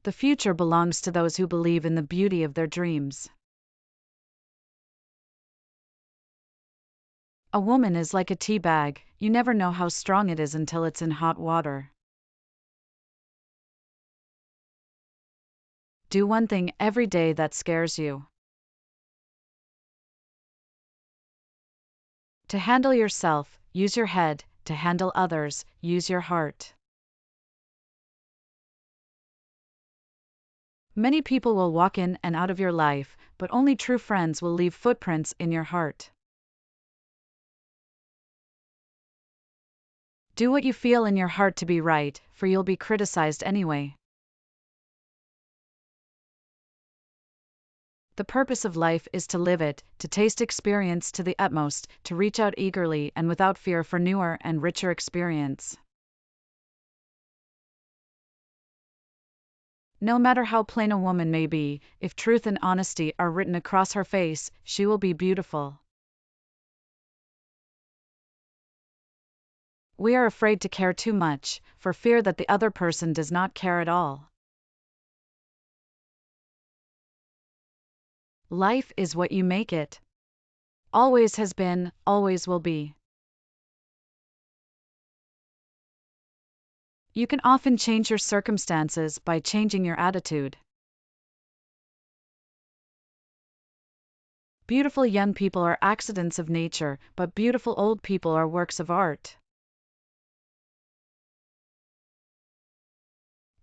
The future belongs to those who believe in the beauty of their dreams. A woman is like a tea bag, you never know how strong it is until it's in hot water. Do one thing every day that scares you. To handle yourself, use your head. To handle others, use your heart. Many people will walk in and out of your life, but only true friends will leave footprints in your heart. Do what you feel in your heart to be right, for you'll be criticized anyway. The purpose of life is to live it, to taste experience to the utmost, to reach out eagerly and without fear for newer and richer experience. No matter how plain a woman may be, if truth and honesty are written across her face, she will be beautiful. We are afraid to care too much, for fear that the other person does not care at all. Life is what you make it. Always has been, always will be. You can often change your circumstances by changing your attitude. Beautiful young people are accidents of nature, but beautiful old people are works of art.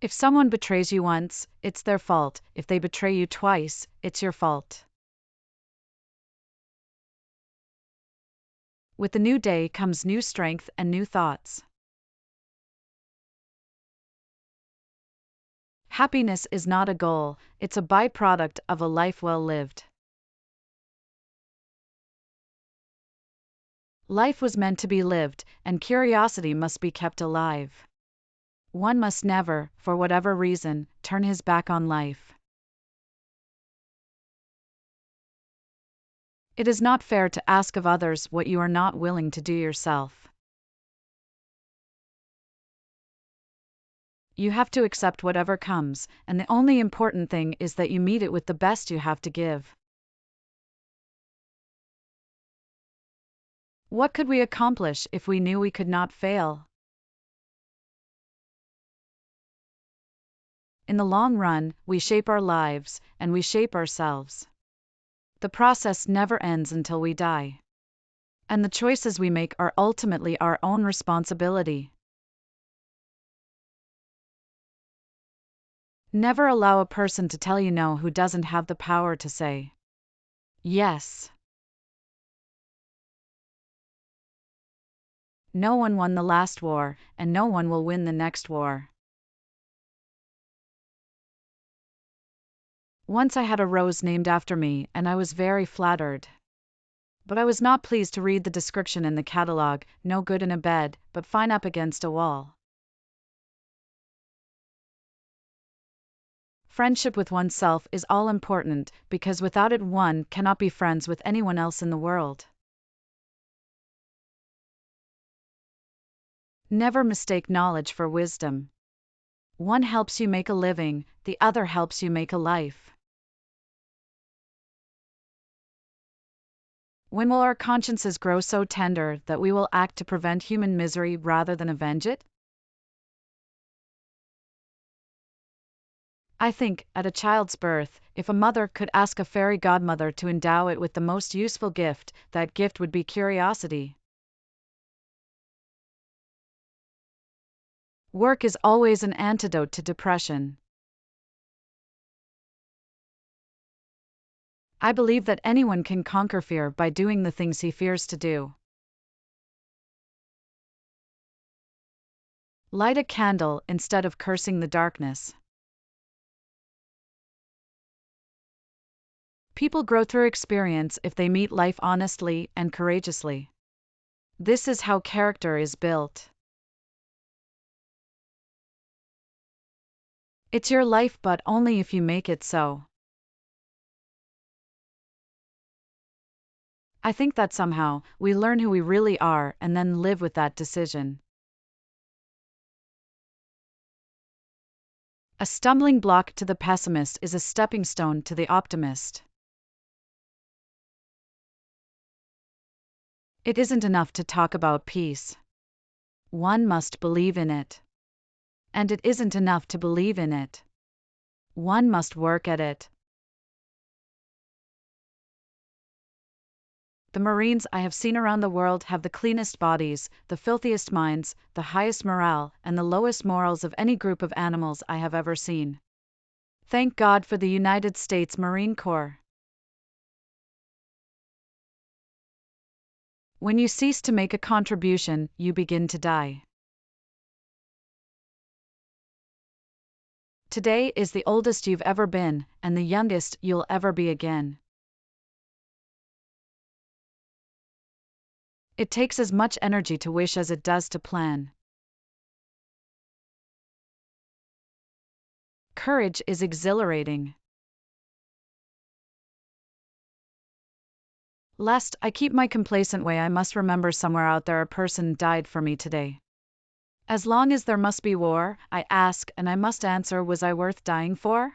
If someone betrays you once, it's their fault. If they betray you twice, it's your fault. With the new day comes new strength and new thoughts. Happiness is not a goal, it's a byproduct of a life well lived. Life was meant to be lived, and curiosity must be kept alive. One must never, for whatever reason, turn his back on life. It is not fair to ask of others what you are not willing to do yourself. You have to accept whatever comes, and the only important thing is that you meet it with the best you have to give. What could we accomplish if we knew we could not fail? In the long run, we shape our lives, and we shape ourselves. The process never ends until we die. And the choices we make are ultimately our own responsibility. Never allow a person to tell you no who doesn't have the power to say yes. No one won the last war, and no one will win the next war. Once I had a rose named after me, and I was very flattered. But I was not pleased to read the description in the catalogue, no good in a bed, but fine up against a wall. Friendship with oneself is all important, because without it one cannot be friends with anyone else in the world. Never mistake knowledge for wisdom. One helps you make a living, the other helps you make a life. When will our consciences grow so tender that we will act to prevent human misery rather than avenge it? I think, at a child's birth, if a mother could ask a fairy godmother to endow it with the most useful gift, that gift would be curiosity. Work is always an antidote to depression. I believe that anyone can conquer fear by doing the things he fears to do. Light a candle instead of cursing the darkness. People grow through experience if they meet life honestly and courageously. This is how character is built. It's your life, but only if you make it so. I think that somehow, we learn who we really are and then live with that decision. A stumbling block to the pessimist is a stepping stone to the optimist. It isn't enough to talk about peace. One must believe in it. And it isn't enough to believe in it. One must work at it. The Marines I have seen around the world have the cleanest bodies, the filthiest minds, the highest morale, and the lowest morals of any group of animals I have ever seen. Thank God for the United States Marine Corps. When you cease to make a contribution, you begin to die. Today is the oldest you've ever been, and the youngest you'll ever be again. It takes as much energy to wish as it does to plan. Courage is exhilarating. Lest I keep my complacent way, I must remember somewhere out there a person died for me today. As long as there must be war, I ask and I must answer, was I worth dying for?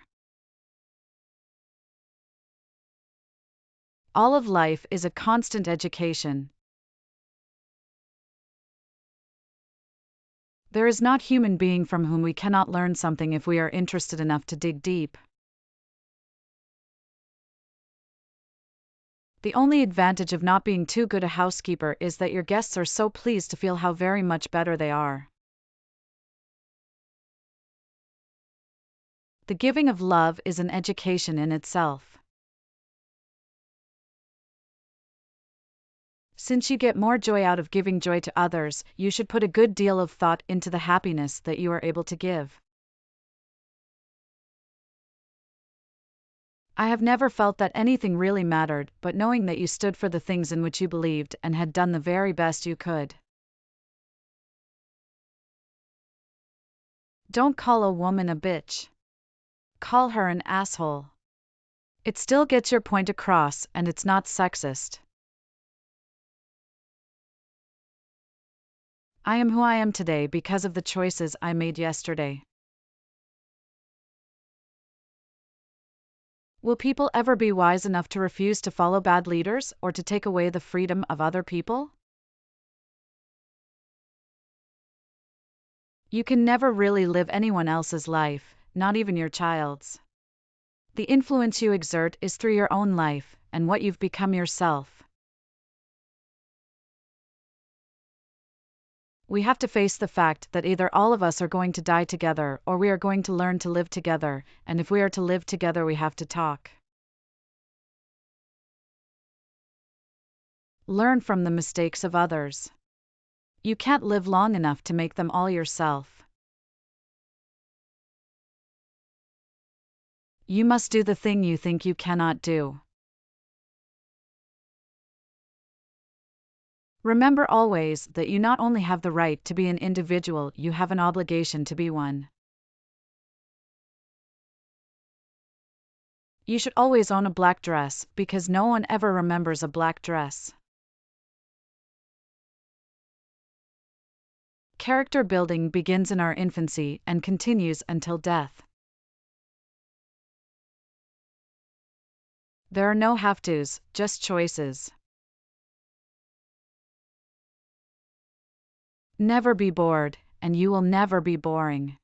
All of life is a constant education. There is not human being from whom we cannot learn something if we are interested enough to dig deep. The only advantage of not being too good a housekeeper is that your guests are so pleased to feel how very much better they are. The giving of love is an education in itself. Since you get more joy out of giving joy to others, you should put a good deal of thought into the happiness that you are able to give. I have never felt that anything really mattered, but knowing that you stood for the things in which you believed and had done the very best you could. Don't call a woman a bitch. Call her an asshole. It still gets your point across, and it's not sexist. I am who I am today because of the choices I made yesterday. Will people ever be wise enough to refuse to follow bad leaders or to take away the freedom of other people? You can never really live anyone else's life, not even your child's. The influence you exert is through your own life and what you've become yourself. We have to face the fact that either all of us are going to die together or we are going to learn to live together, and if we are to live together, we have to talk. Learn from the mistakes of others. You can't live long enough to make them all yourself. You must do the thing you think you cannot do. Remember always that you not only have the right to be an individual, you have an obligation to be one. You should always own a black dress, because no one ever remembers a black dress. Character building begins in our infancy and continues until death. There are no have-tos, just choices. Never be bored, and you will never be boring.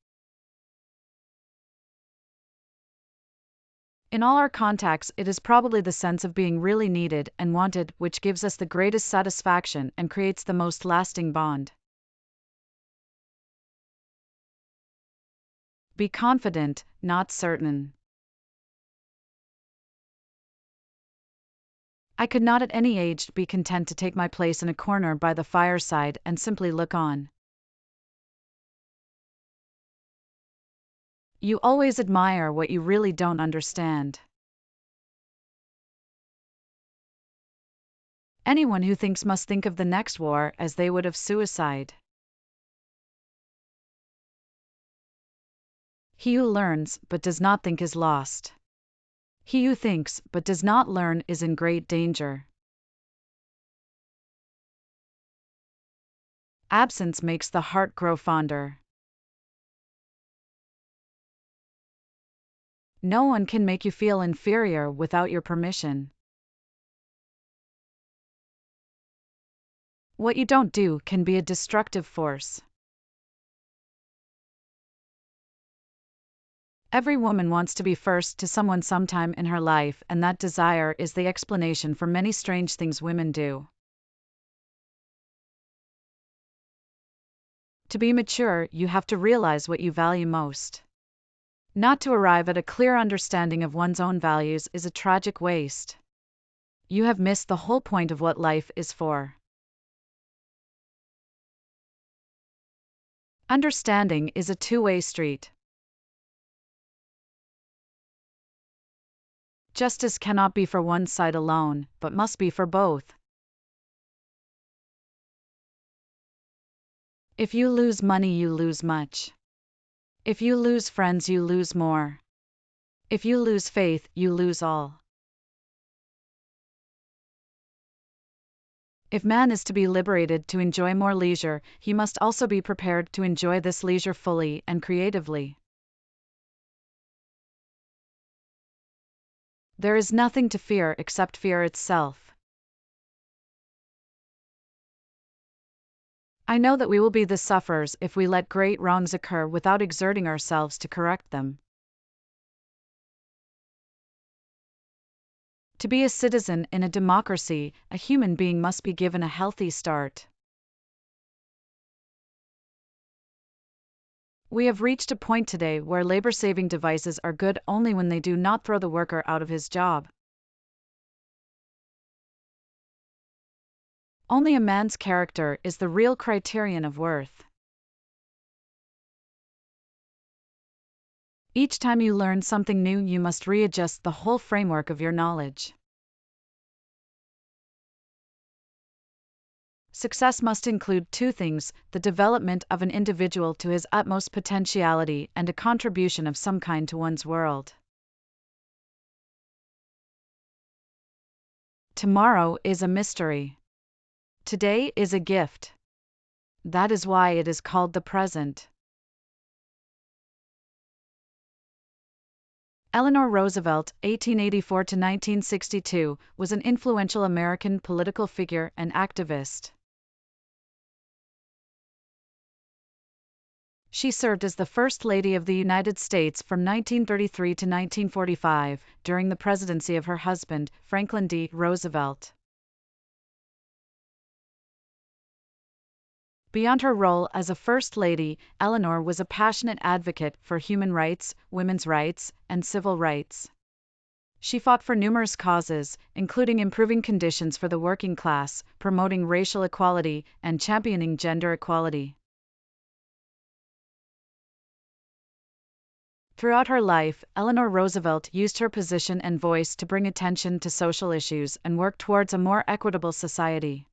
In all our contacts, it is probably the sense of being really needed and wanted which gives us the greatest satisfaction and creates the most lasting bond. Be confident, not certain. I could not at any age be content to take my place in a corner by the fireside and simply look on. You always admire what you really don't understand. Anyone who thinks must think of the next war as they would of suicide. He who learns but does not think is lost. He who thinks but does not learn is in great danger. Absence makes the heart grow fonder. No one can make you feel inferior without your permission. What you don't do can be a destructive force. Every woman wants to be first to someone sometime in her life, and that desire is the explanation for many strange things women do. To be mature, you have to realize what you value most. Not to arrive at a clear understanding of one's own values is a tragic waste. You have missed the whole point of what life is for. Understanding is a two-way street. Justice cannot be for one side alone, but must be for both. If you lose money, you lose much. If you lose friends, you lose more. If you lose faith, you lose all. If man is to be liberated to enjoy more leisure, he must also be prepared to enjoy this leisure fully and creatively. There is nothing to fear except fear itself. I know that we will be the sufferers if we let great wrongs occur without exerting ourselves to correct them. To be a citizen in a democracy, a human being must be given a healthy start. We have reached a point today where labor-saving devices are good only when they do not throw the worker out of his job. Only a man's character is the real criterion of worth. Each time you learn something new, you must readjust the whole framework of your knowledge. Success must include two things: the development of an individual to his utmost potentiality and a contribution of some kind to one's world. Tomorrow is a mystery. Today is a gift. That is why it is called the present. Eleanor Roosevelt, 1884 to 1962, was an influential American political figure and activist. She served as the First Lady of the United States from 1933 to 1945, during the presidency of her husband, Franklin D. Roosevelt. Beyond her role as a First Lady, Eleanor was a passionate advocate for human rights, women's rights, and civil rights. She fought for numerous causes, including improving conditions for the working class, promoting racial equality, and championing gender equality. Throughout her life, Eleanor Roosevelt used her position and voice to bring attention to social issues and work towards a more equitable society.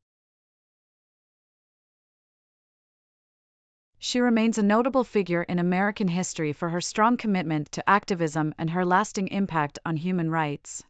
She remains a notable figure in American history for her strong commitment to activism and her lasting impact on human rights.